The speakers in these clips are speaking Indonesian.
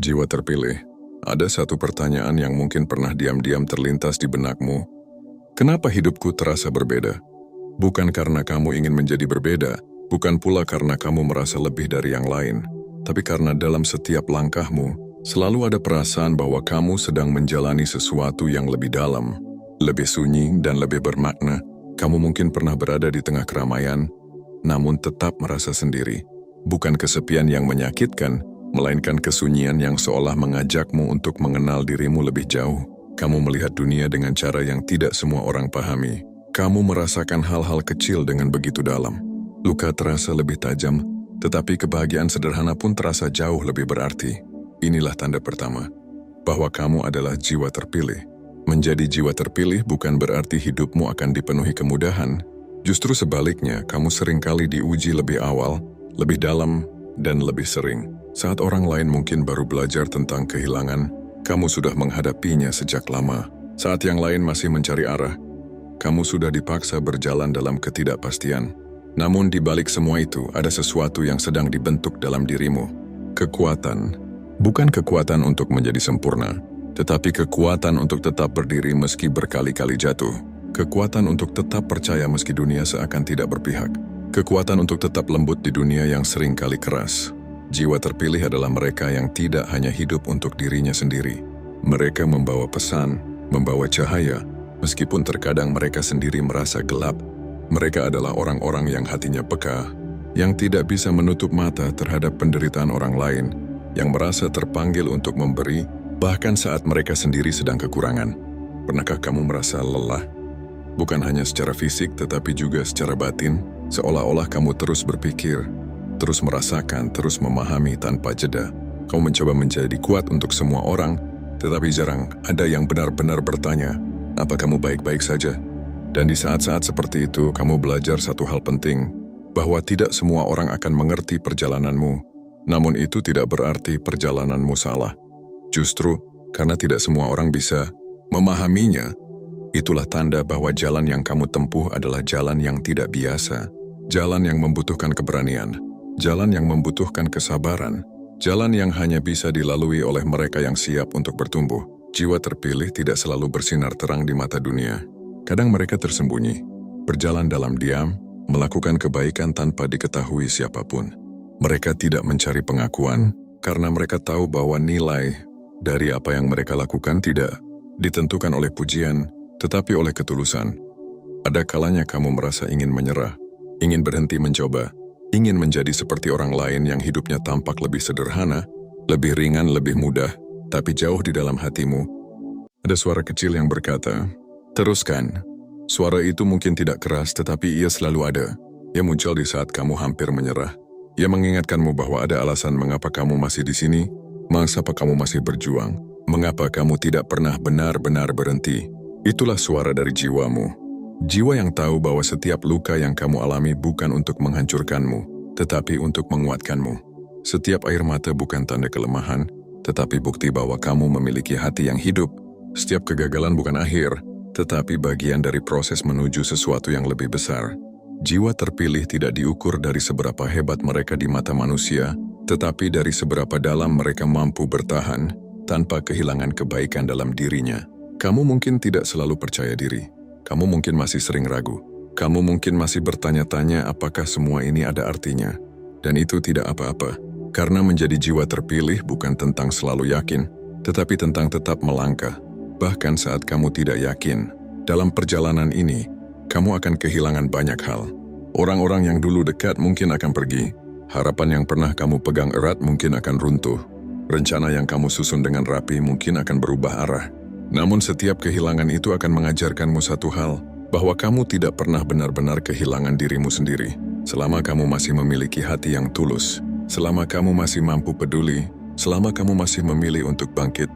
Jiwa terpilih, ada satu pertanyaan yang mungkin pernah diam-diam terlintas di benakmu. Kenapa hidupku terasa berbeda? Bukan karena kamu ingin menjadi berbeda, bukan pula karena kamu merasa lebih dari yang lain, tapi karena dalam setiap langkahmu, selalu ada perasaan bahwa kamu sedang menjalani sesuatu yang lebih dalam, lebih sunyi dan lebih bermakna. Kamu mungkin pernah berada di tengah keramaian, namun tetap merasa sendiri. Bukan kesepian yang menyakitkan, melainkan kesunyian yang seolah mengajakmu untuk mengenal dirimu lebih jauh. Kamu melihat dunia dengan cara yang tidak semua orang pahami. Kamu merasakan hal-hal kecil dengan begitu dalam. Luka terasa lebih tajam, tetapi kebahagiaan sederhana pun terasa jauh lebih berarti. Inilah tanda pertama, bahwa kamu adalah jiwa terpilih. Menjadi jiwa terpilih bukan berarti hidupmu akan dipenuhi kemudahan. Justru sebaliknya, kamu seringkali diuji lebih awal, lebih dalam, dan lebih sering. Saat orang lain mungkin baru belajar tentang kehilangan, kamu sudah menghadapinya sejak lama. Saat yang lain masih mencari arah, kamu sudah dipaksa berjalan dalam ketidakpastian. Namun di balik semua itu, ada sesuatu yang sedang dibentuk dalam dirimu. Kekuatan. Bukan kekuatan untuk menjadi sempurna, tetapi kekuatan untuk tetap berdiri meski berkali-kali jatuh. Kekuatan untuk tetap percaya meski dunia seakan tidak berpihak. Kekuatan untuk tetap lembut di dunia yang sering kali keras. Jiwa terpilih adalah mereka yang tidak hanya hidup untuk dirinya sendiri. Mereka membawa pesan, membawa cahaya, meskipun terkadang mereka sendiri merasa gelap. Mereka adalah orang-orang yang hatinya peka, yang tidak bisa menutup mata terhadap penderitaan orang lain, yang merasa terpanggil untuk memberi, bahkan saat mereka sendiri sedang kekurangan. Pernahkah kamu merasa lelah? Bukan hanya secara fisik, tetapi juga secara batin, seolah-olah kamu terus berpikir, terus merasakan, terus memahami tanpa jeda. Kamu mencoba menjadi kuat untuk semua orang, tetapi jarang ada yang benar-benar bertanya, apa kamu baik-baik saja? Dan di saat-saat seperti itu, kamu belajar satu hal penting, bahwa tidak semua orang akan mengerti perjalananmu. Namun itu tidak berarti perjalananmu salah. Justru, karena tidak semua orang bisa memahaminya, itulah tanda bahwa jalan yang kamu tempuh adalah jalan yang tidak biasa, jalan yang membutuhkan keberanian, jalan yang membutuhkan kesabaran, jalan yang hanya bisa dilalui oleh mereka yang siap untuk bertumbuh. Jiwa terpilih tidak selalu bersinar terang di mata dunia. Kadang mereka tersembunyi, berjalan dalam diam, melakukan kebaikan tanpa diketahui siapapun. Mereka tidak mencari pengakuan, karena mereka tahu bahwa nilai dari apa yang mereka lakukan tidak ditentukan oleh pujian, tetapi oleh ketulusan. Ada kalanya kamu merasa ingin menyerah, ingin berhenti mencoba, ingin menjadi seperti orang lain yang hidupnya tampak lebih sederhana, lebih ringan, lebih mudah, tapi jauh di dalam hatimu, ada suara kecil yang berkata, teruskan. Suara itu mungkin tidak keras, tetapi ia selalu ada. Ia muncul di saat kamu hampir menyerah. Ia mengingatkanmu bahwa ada alasan mengapa kamu masih di sini, mengapa kamu masih berjuang, mengapa kamu tidak pernah benar-benar berhenti. Itulah suara dari jiwamu. Jiwa yang tahu bahwa setiap luka yang kamu alami bukan untuk menghancurkanmu, tetapi untuk menguatkanmu. Setiap air mata bukan tanda kelemahan, tetapi bukti bahwa kamu memiliki hati yang hidup. Setiap kegagalan bukan akhir, tetapi bagian dari proses menuju sesuatu yang lebih besar. Jiwa terpilih tidak diukur dari seberapa hebat mereka di mata manusia, tetapi dari seberapa dalam mereka mampu bertahan tanpa kehilangan kebaikan dalam dirinya. Kamu mungkin tidak selalu percaya diri. Kamu mungkin masih sering ragu. Kamu mungkin masih bertanya-tanya apakah semua ini ada artinya. Dan itu tidak apa-apa. Karena menjadi jiwa terpilih bukan tentang selalu yakin, tetapi tentang tetap melangkah. Bahkan saat kamu tidak yakin. Dalam perjalanan ini, kamu akan kehilangan banyak hal. Orang-orang yang dulu dekat mungkin akan pergi. Harapan yang pernah kamu pegang erat mungkin akan runtuh. Rencana yang kamu susun dengan rapi mungkin akan berubah arah. Namun setiap kehilangan itu akan mengajarkanmu satu hal, bahwa kamu tidak pernah benar-benar kehilangan dirimu sendiri. Selama kamu masih memiliki hati yang tulus, selama kamu masih mampu peduli, selama kamu masih memilih untuk bangkit,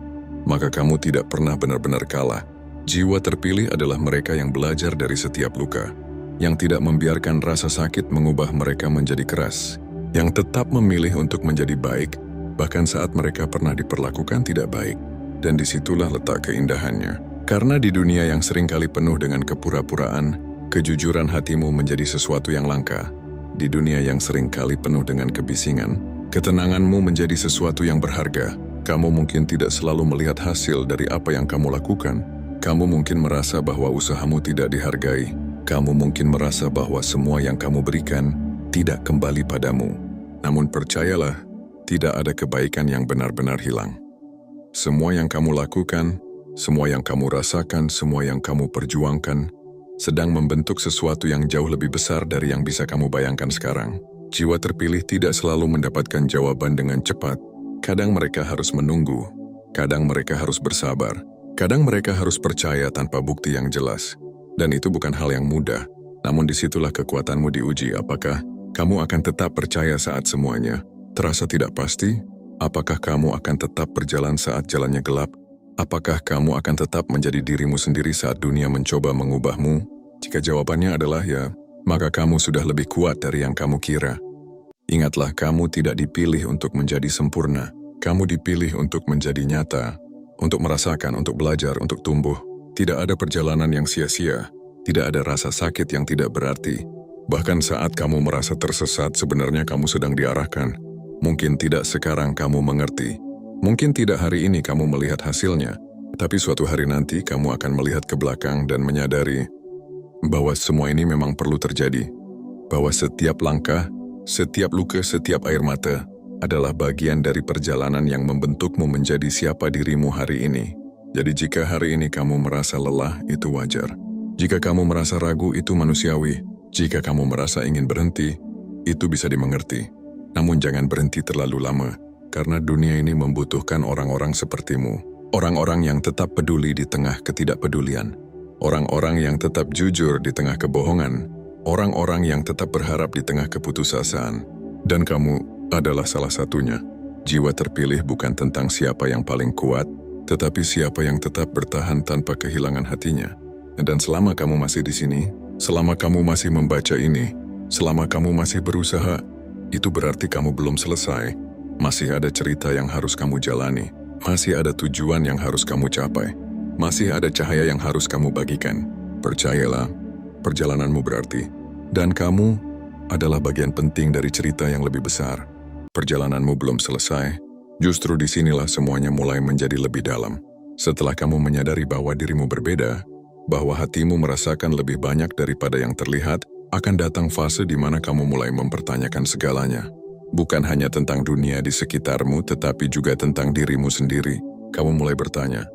maka kamu tidak pernah benar-benar kalah. Jiwa terpilih adalah mereka yang belajar dari setiap luka, yang tidak membiarkan rasa sakit mengubah mereka menjadi keras, yang tetap memilih untuk menjadi baik, bahkan saat mereka pernah diperlakukan tidak baik. Dan disitulah letak keindahannya. Karena di dunia yang seringkali penuh dengan kepura-puraan, kejujuran hatimu menjadi sesuatu yang langka. Di dunia yang seringkali penuh dengan kebisingan, ketenanganmu menjadi sesuatu yang berharga. Kamu mungkin tidak selalu melihat hasil dari apa yang kamu lakukan. Kamu mungkin merasa bahwa usahamu tidak dihargai. Kamu mungkin merasa bahwa semua yang kamu berikan tidak kembali padamu. Namun percayalah, tidak ada kebaikan yang benar-benar hilang. Semua yang kamu lakukan, semua yang kamu rasakan, semua yang kamu perjuangkan, sedang membentuk sesuatu yang jauh lebih besar dari yang bisa kamu bayangkan sekarang. Jiwa terpilih tidak selalu mendapatkan jawaban dengan cepat. Kadang mereka harus menunggu, kadang mereka harus bersabar, kadang mereka harus percaya tanpa bukti yang jelas. Dan itu bukan hal yang mudah, namun disitulah kekuatanmu diuji. Apakah kamu akan tetap percaya saat semuanya terasa tidak pasti? Apakah kamu akan tetap berjalan saat jalannya gelap? Apakah kamu akan tetap menjadi dirimu sendiri saat dunia mencoba mengubahmu? Jika jawabannya adalah ya, maka kamu sudah lebih kuat dari yang kamu kira. Ingatlah, kamu tidak dipilih untuk menjadi sempurna. Kamu dipilih untuk menjadi nyata, untuk merasakan, untuk belajar, untuk tumbuh. Tidak ada perjalanan yang sia-sia, tidak ada rasa sakit yang tidak berarti. Bahkan saat kamu merasa tersesat, sebenarnya kamu sedang diarahkan. Mungkin tidak sekarang kamu mengerti. Mungkin tidak hari ini kamu melihat hasilnya, tapi suatu hari nanti kamu akan melihat ke belakang dan menyadari bahwa semua ini memang perlu terjadi. Bahwa setiap langkah, setiap luka, setiap air mata adalah bagian dari perjalanan yang membentukmu menjadi siapa dirimu hari ini. Jadi jika hari ini kamu merasa lelah, itu wajar. Jika kamu merasa ragu, itu manusiawi. Jika kamu merasa ingin berhenti, itu bisa dimengerti. Namun jangan berhenti terlalu lama, karena dunia ini membutuhkan orang-orang sepertimu. Orang-orang yang tetap peduli di tengah ketidakpedulian. Orang-orang yang tetap jujur di tengah kebohongan. Orang-orang yang tetap berharap di tengah keputusasaan. Dan kamu adalah salah satunya. Jiwa terpilih bukan tentang siapa yang paling kuat, tetapi siapa yang tetap bertahan tanpa kehilangan hatinya. Dan selama kamu masih di sini, selama kamu masih membaca ini, selama kamu masih berusaha, itu berarti kamu belum selesai. Masih ada cerita yang harus kamu jalani. Masih ada tujuan yang harus kamu capai. Masih ada cahaya yang harus kamu bagikan. Percayalah, perjalananmu berarti. Dan kamu adalah bagian penting dari cerita yang lebih besar. Perjalananmu belum selesai. Justru disinilah semuanya mulai menjadi lebih dalam. Setelah kamu menyadari bahwa dirimu berbeda, bahwa hatimu merasakan lebih banyak daripada yang terlihat, akan datang fase di mana kamu mulai mempertanyakan segalanya. Bukan hanya tentang dunia di sekitarmu, tetapi juga tentang dirimu sendiri. Kamu mulai bertanya,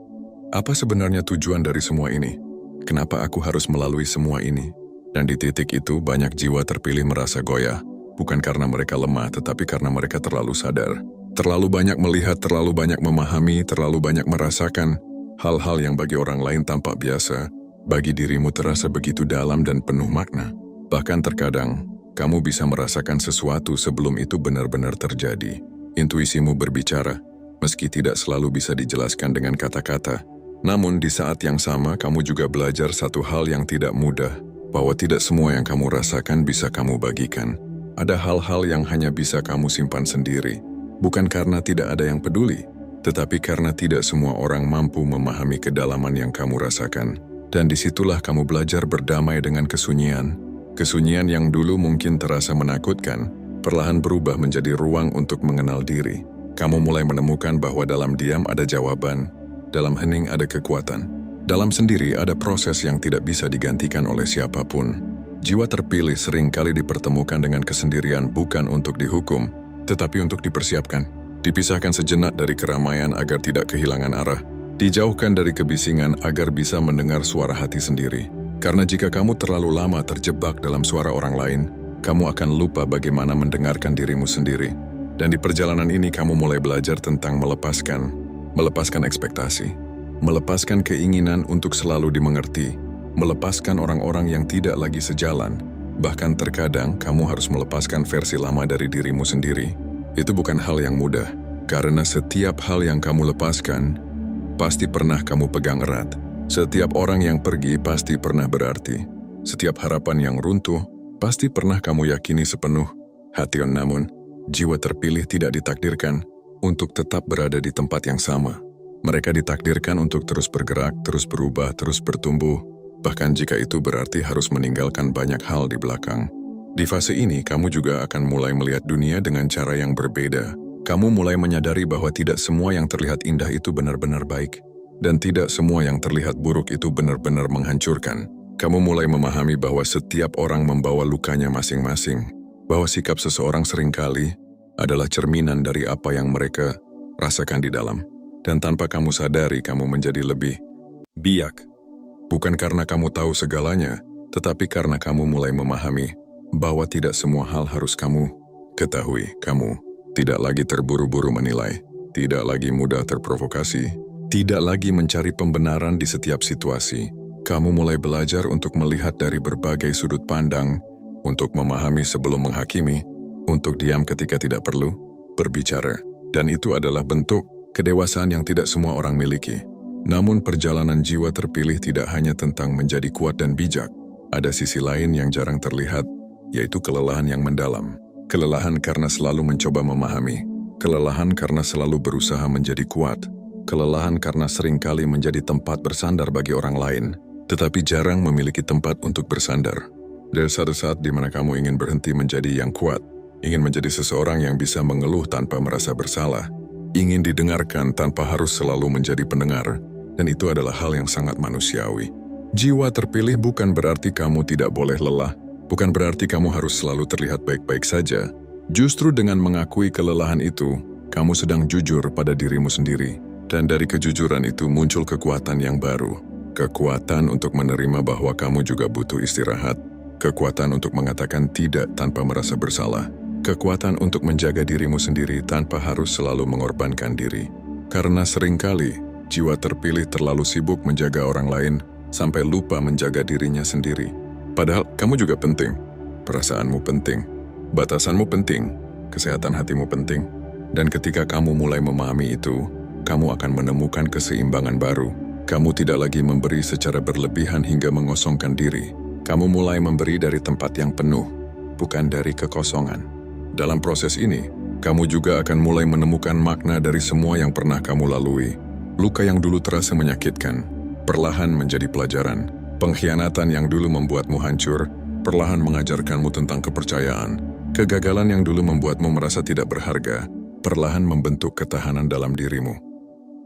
apa sebenarnya tujuan dari semua ini? Kenapa aku harus melalui semua ini? Dan di titik itu banyak jiwa terpilih merasa goyah. Bukan karena mereka lemah, tetapi karena mereka terlalu sadar. Terlalu banyak melihat, terlalu banyak memahami, terlalu banyak merasakan hal-hal yang bagi orang lain tampak biasa, bagi dirimu terasa begitu dalam dan penuh makna. Bahkan terkadang, kamu bisa merasakan sesuatu sebelum itu benar-benar terjadi. Intuisimu berbicara, meski tidak selalu bisa dijelaskan dengan kata-kata. Namun di saat yang sama, kamu juga belajar satu hal yang tidak mudah, bahwa tidak semua yang kamu rasakan bisa kamu bagikan. Ada hal-hal yang hanya bisa kamu simpan sendiri. Bukan karena tidak ada yang peduli, tetapi karena tidak semua orang mampu memahami kedalaman yang kamu rasakan. Dan disitulah kamu belajar berdamai dengan kesunyian. Kesunyian yang dulu mungkin terasa menakutkan, perlahan berubah menjadi ruang untuk mengenal diri. Kamu mulai menemukan bahwa dalam diam ada jawaban, dalam hening ada kekuatan, dalam sendiri ada proses yang tidak bisa digantikan oleh siapapun. Jiwa terpilih seringkali dipertemukan dengan kesendirian bukan untuk dihukum, tetapi untuk dipersiapkan. Dipisahkan sejenak dari keramaian agar tidak kehilangan arah. Dijauhkan dari kebisingan agar bisa mendengar suara hati sendiri. Karena jika kamu terlalu lama terjebak dalam suara orang lain, kamu akan lupa bagaimana mendengarkan dirimu sendiri. Dan di perjalanan ini kamu mulai belajar tentang melepaskan ekspektasi, melepaskan keinginan untuk selalu dimengerti, melepaskan orang-orang yang tidak lagi sejalan. Bahkan terkadang kamu harus melepaskan versi lama dari dirimu sendiri. Itu bukan hal yang mudah, karena setiap hal yang kamu lepaskan, pasti pernah kamu pegang erat. Setiap orang yang pergi pasti pernah berarti. Setiap harapan yang runtuh, pasti pernah kamu yakini sepenuh hati. Namun, jiwa terpilih tidak ditakdirkan untuk tetap berada di tempat yang sama. Mereka ditakdirkan untuk terus bergerak, terus berubah, terus bertumbuh, bahkan jika itu berarti harus meninggalkan banyak hal di belakang. Di fase ini, kamu juga akan mulai melihat dunia dengan cara yang berbeda. Kamu mulai menyadari bahwa tidak semua yang terlihat indah itu benar-benar baik, dan tidak semua yang terlihat buruk itu benar-benar menghancurkan. Kamu mulai memahami bahwa setiap orang membawa lukanya masing-masing, bahwa sikap seseorang seringkali adalah cerminan dari apa yang mereka rasakan di dalam. Dan tanpa kamu sadari, kamu menjadi lebih bijak. Bukan karena kamu tahu segalanya, tetapi karena kamu mulai memahami bahwa tidak semua hal harus kamu ketahui. Kamu tidak lagi terburu-buru menilai, tidak lagi mudah terprovokasi, tidak lagi mencari pembenaran di setiap situasi. Kamu mulai belajar untuk melihat dari berbagai sudut pandang, untuk memahami sebelum menghakimi, untuk diam ketika tidak perlu berbicara. Dan itu adalah bentuk kedewasaan yang tidak semua orang miliki. Namun perjalanan jiwa terpilih tidak hanya tentang menjadi kuat dan bijak. Ada sisi lain yang jarang terlihat, yaitu kelelahan yang mendalam. Kelelahan karena selalu mencoba memahami. Kelelahan karena selalu berusaha menjadi kuat. Kelelahan karena seringkali menjadi tempat bersandar bagi orang lain, tetapi jarang memiliki tempat untuk bersandar. Dari satu saat di mana kamu ingin berhenti menjadi yang kuat, ingin menjadi seseorang yang bisa mengeluh tanpa merasa bersalah, ingin didengarkan tanpa harus selalu menjadi pendengar, dan itu adalah hal yang sangat manusiawi. Jiwa terpilih bukan berarti kamu tidak boleh lelah, bukan berarti kamu harus selalu terlihat baik-baik saja. Justru dengan mengakui kelelahan itu, kamu sedang jujur pada dirimu sendiri. Dan dari kejujuran itu muncul kekuatan yang baru. Kekuatan untuk menerima bahwa kamu juga butuh istirahat. Kekuatan untuk mengatakan tidak tanpa merasa bersalah. Kekuatan untuk menjaga dirimu sendiri tanpa harus selalu mengorbankan diri. Karena seringkali, jiwa terpilih terlalu sibuk menjaga orang lain sampai lupa menjaga dirinya sendiri. Padahal kamu juga penting, perasaanmu penting, batasanmu penting, kesehatan hatimu penting. Dan ketika kamu mulai memahami itu, kamu akan menemukan keseimbangan baru. Kamu tidak lagi memberi secara berlebihan hingga mengosongkan diri. Kamu mulai memberi dari tempat yang penuh, bukan dari kekosongan. Dalam proses ini, kamu juga akan mulai menemukan makna dari semua yang pernah kamu lalui. Luka yang dulu terasa menyakitkan, perlahan menjadi pelajaran. Pengkhianatan yang dulu membuatmu hancur, perlahan mengajarkanmu tentang kepercayaan. Kegagalan yang dulu membuatmu merasa tidak berharga, perlahan membentuk ketahanan dalam dirimu.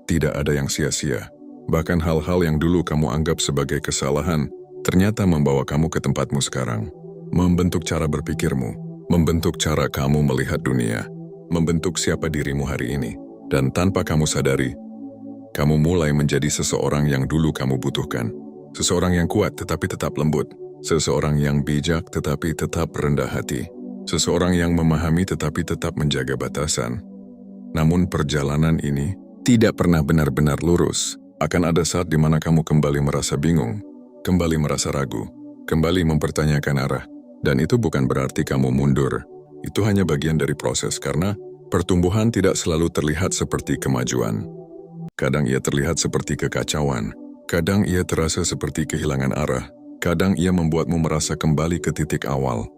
Tidak ada yang sia-sia. Bahkan hal-hal yang dulu kamu anggap sebagai kesalahan, ternyata membawa kamu ke tempatmu sekarang. Membentuk cara berpikirmu, membentuk cara kamu melihat dunia, membentuk siapa dirimu hari ini. Dan tanpa kamu sadari, kamu mulai menjadi seseorang yang dulu kamu butuhkan. Seseorang yang kuat tetapi tetap lembut. Seseorang yang bijak tetapi tetap rendah hati. Seseorang yang memahami tetapi tetap menjaga batasan. Namun perjalanan ini tidak pernah benar-benar lurus. Akan ada saat di mana kamu kembali merasa bingung, kembali merasa ragu, kembali mempertanyakan arah. Dan itu bukan berarti kamu mundur. Itu hanya bagian dari proses karena pertumbuhan tidak selalu terlihat seperti kemajuan. Kadang ia terlihat seperti kekacauan. Kadang ia terasa seperti kehilangan arah. Kadang ia membuatmu merasa kembali ke titik awal.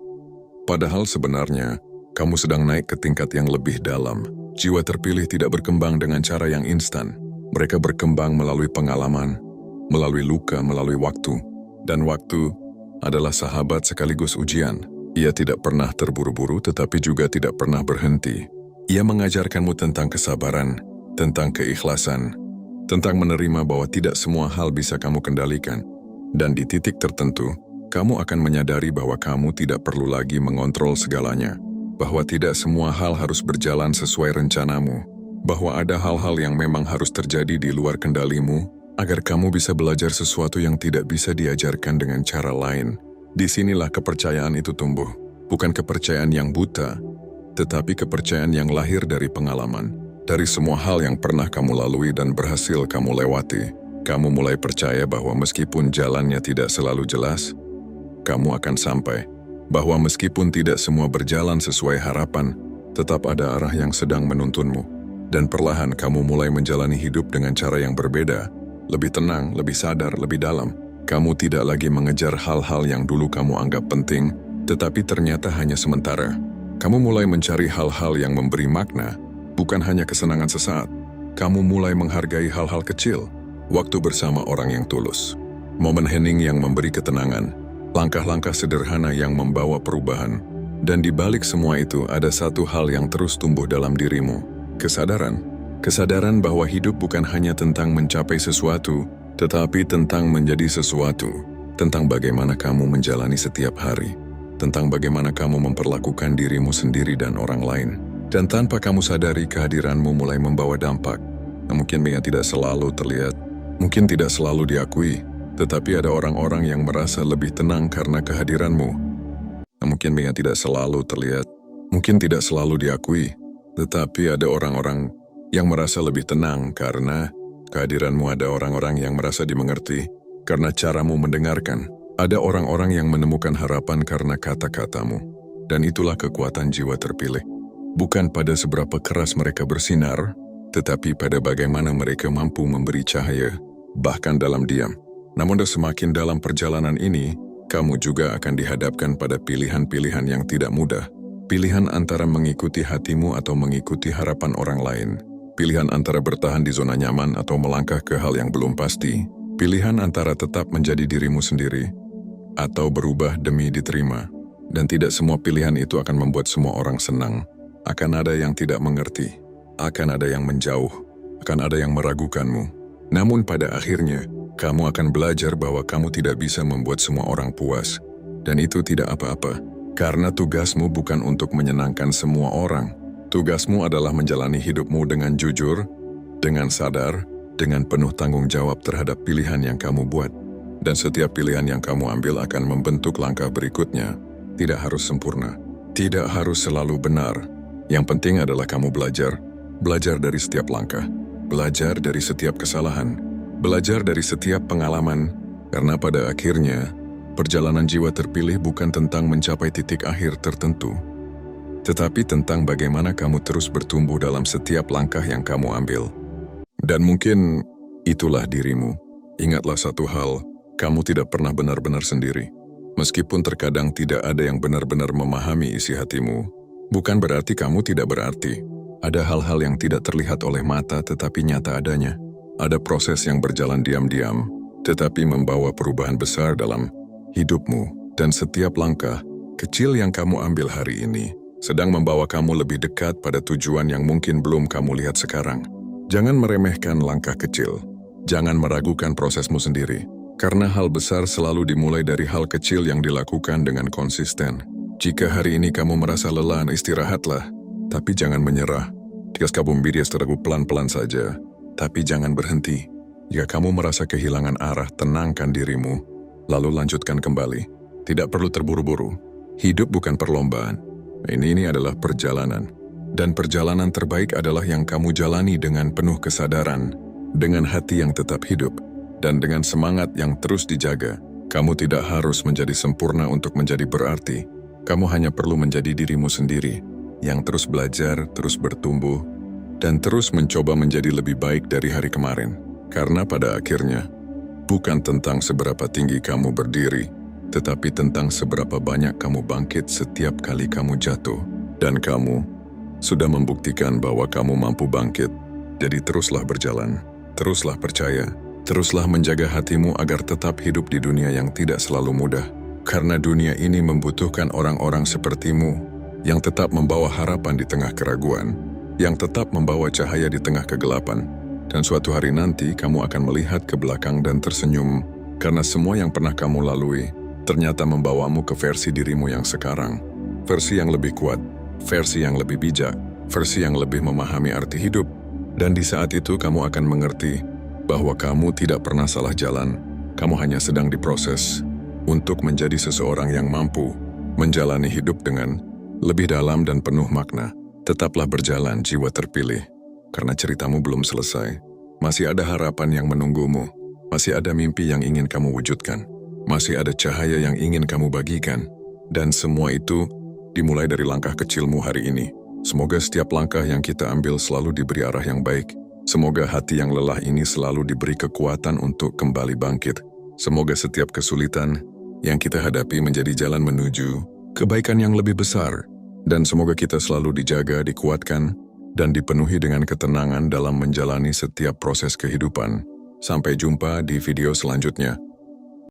Padahal sebenarnya, kamu sedang naik ke tingkat yang lebih dalam. Jiwa terpilih tidak berkembang dengan cara yang instan. Mereka berkembang melalui pengalaman, melalui luka, melalui waktu. Dan waktu adalah sahabat sekaligus ujian. Ia tidak pernah terburu-buru tetapi juga tidak pernah berhenti. Ia mengajarkanmu tentang kesabaran, tentang keikhlasan, tentang menerima bahwa tidak semua hal bisa kamu kendalikan. Dan di titik tertentu, kamu akan menyadari bahwa kamu tidak perlu lagi mengontrol segalanya. Bahwa tidak semua hal harus berjalan sesuai rencanamu. Bahwa ada hal-hal yang memang harus terjadi di luar kendalimu, agar kamu bisa belajar sesuatu yang tidak bisa diajarkan dengan cara lain. Disinilah kepercayaan itu tumbuh. Bukan kepercayaan yang buta, tetapi kepercayaan yang lahir dari pengalaman. Dari semua hal yang pernah kamu lalui dan berhasil kamu lewati, kamu mulai percaya bahwa meskipun jalannya tidak selalu jelas, kamu akan sampai. Bahwa meskipun tidak semua berjalan sesuai harapan, tetap ada arah yang sedang menuntunmu. Dan perlahan kamu mulai menjalani hidup dengan cara yang berbeda, lebih tenang, lebih sadar, lebih dalam. Kamu tidak lagi mengejar hal-hal yang dulu kamu anggap penting, tetapi ternyata hanya sementara. Kamu mulai mencari hal-hal yang memberi makna, bukan hanya kesenangan sesaat. Kamu mulai menghargai hal-hal kecil, waktu bersama orang yang tulus, momen hening yang memberi ketenangan, langkah-langkah sederhana yang membawa perubahan, Dan di balik semua itu ada satu hal yang terus tumbuh dalam dirimu. Kesadaran. Kesadaran bahwa hidup bukan hanya tentang mencapai sesuatu, tetapi tentang menjadi sesuatu. Tentang bagaimana kamu menjalani setiap hari. Tentang bagaimana kamu memperlakukan dirimu sendiri dan orang lain. Dan tanpa kamu sadari, kehadiranmu mulai membawa dampak. Mungkin tidak selalu terlihat, mungkin tidak selalu diakui, tetapi ada orang-orang yang merasa lebih tenang karena kehadiranmu. Mungkin tidak selalu terlihat, mungkin tidak selalu diakui, tetapi ada orang-orang yang merasa lebih tenang karena kehadiranmu. Ada orang-orang yang merasa dimengerti karena caramu mendengarkan. Ada orang-orang yang menemukan harapan karena kata-katamu. Dan itulah kekuatan jiwa terpilih. Bukan pada seberapa keras mereka bersinar, tetapi pada bagaimana mereka mampu memberi cahaya, bahkan dalam diam. Namun semakin dalam perjalanan ini, kamu juga akan dihadapkan pada pilihan-pilihan yang tidak mudah. Pilihan antara mengikuti hatimu atau mengikuti harapan orang lain. Pilihan antara bertahan di zona nyaman atau melangkah ke hal yang belum pasti. Pilihan antara tetap menjadi dirimu sendiri atau berubah demi diterima. Dan tidak semua pilihan itu akan membuat semua orang senang. Akan ada yang tidak mengerti. Akan ada yang menjauh. Akan ada yang meragukanmu. Namun pada akhirnya, kamu akan belajar bahwa kamu tidak bisa membuat semua orang puas. Dan itu tidak apa-apa, karena tugasmu bukan untuk menyenangkan semua orang. Tugasmu adalah menjalani hidupmu dengan jujur, dengan sadar, dengan penuh tanggung jawab terhadap pilihan yang kamu buat. Dan setiap pilihan yang kamu ambil akan membentuk langkah berikutnya. Tidak harus sempurna, tidak harus selalu benar. Yang penting adalah kamu belajar dari setiap langkah, belajar dari setiap kesalahan, belajar dari setiap pengalaman, karena pada akhirnya, perjalanan jiwa terpilih bukan tentang mencapai titik akhir tertentu, tetapi tentang bagaimana kamu terus bertumbuh dalam setiap langkah yang kamu ambil. Dan mungkin itulah dirimu. Ingatlah satu hal, kamu tidak pernah benar-benar sendiri. Meskipun terkadang tidak ada yang benar-benar memahami isi hatimu, bukan berarti kamu tidak berarti. Ada hal-hal yang tidak terlihat oleh mata tetapi nyata adanya. Ada proses yang berjalan diam-diam, tetapi membawa perubahan besar dalam hidupmu. Dan setiap langkah kecil yang kamu ambil hari ini sedang membawa kamu lebih dekat pada tujuan yang mungkin belum kamu lihat sekarang. Jangan meremehkan langkah kecil. Jangan meragukan prosesmu sendiri. Karena hal besar selalu dimulai dari hal kecil yang dilakukan dengan konsisten. Jika hari ini kamu merasa lelah, istirahatlah. Tapi jangan menyerah. Jika kamu ragu, pelan-pelan saja. Tapi jangan berhenti. Jika kamu merasa kehilangan arah, tenangkan dirimu, lalu lanjutkan kembali. Tidak perlu terburu-buru. Hidup bukan perlombaan. Ini adalah perjalanan. Dan perjalanan terbaik adalah yang kamu jalani dengan penuh kesadaran, dengan hati yang tetap hidup, dan dengan semangat yang terus dijaga. Kamu tidak harus menjadi sempurna untuk menjadi berarti. Kamu hanya perlu menjadi dirimu sendiri, yang terus belajar, terus bertumbuh, dan terus mencoba menjadi lebih baik dari hari kemarin. Karena pada akhirnya, bukan tentang seberapa tinggi kamu berdiri, tetapi tentang seberapa banyak kamu bangkit setiap kali kamu jatuh. Dan kamu sudah membuktikan bahwa kamu mampu bangkit. Jadi teruslah berjalan, teruslah percaya, teruslah menjaga hatimu agar tetap hidup di dunia yang tidak selalu mudah. Karena dunia ini membutuhkan orang-orang sepertimu, yang tetap membawa harapan di tengah keraguan, yang tetap membawa cahaya di tengah kegelapan. Dan suatu hari nanti kamu akan melihat ke belakang dan tersenyum, karena semua yang pernah kamu lalui ternyata membawamu ke versi dirimu yang sekarang. Versi yang lebih kuat, versi yang lebih bijak, versi yang lebih memahami arti hidup. Dan di saat itu kamu akan mengerti bahwa kamu tidak pernah salah jalan. Kamu hanya sedang diproses untuk menjadi seseorang yang mampu menjalani hidup dengan lebih dalam dan penuh makna. Tetaplah berjalan, jiwa terpilih, karena ceritamu belum selesai. Masih ada harapan yang menunggumu, masih ada mimpi yang ingin kamu wujudkan, masih ada cahaya yang ingin kamu bagikan. Dan semua itu dimulai dari langkah kecilmu hari ini. Semoga setiap langkah yang kita ambil selalu diberi arah yang baik. Semoga hati yang lelah ini selalu diberi kekuatan untuk kembali bangkit. Semoga setiap kesulitan yang kita hadapi menjadi jalan menuju kebaikan yang lebih besar. Dan semoga kita selalu dijaga, dikuatkan, dan dipenuhi dengan ketenangan dalam menjalani setiap proses kehidupan. Sampai jumpa di video selanjutnya.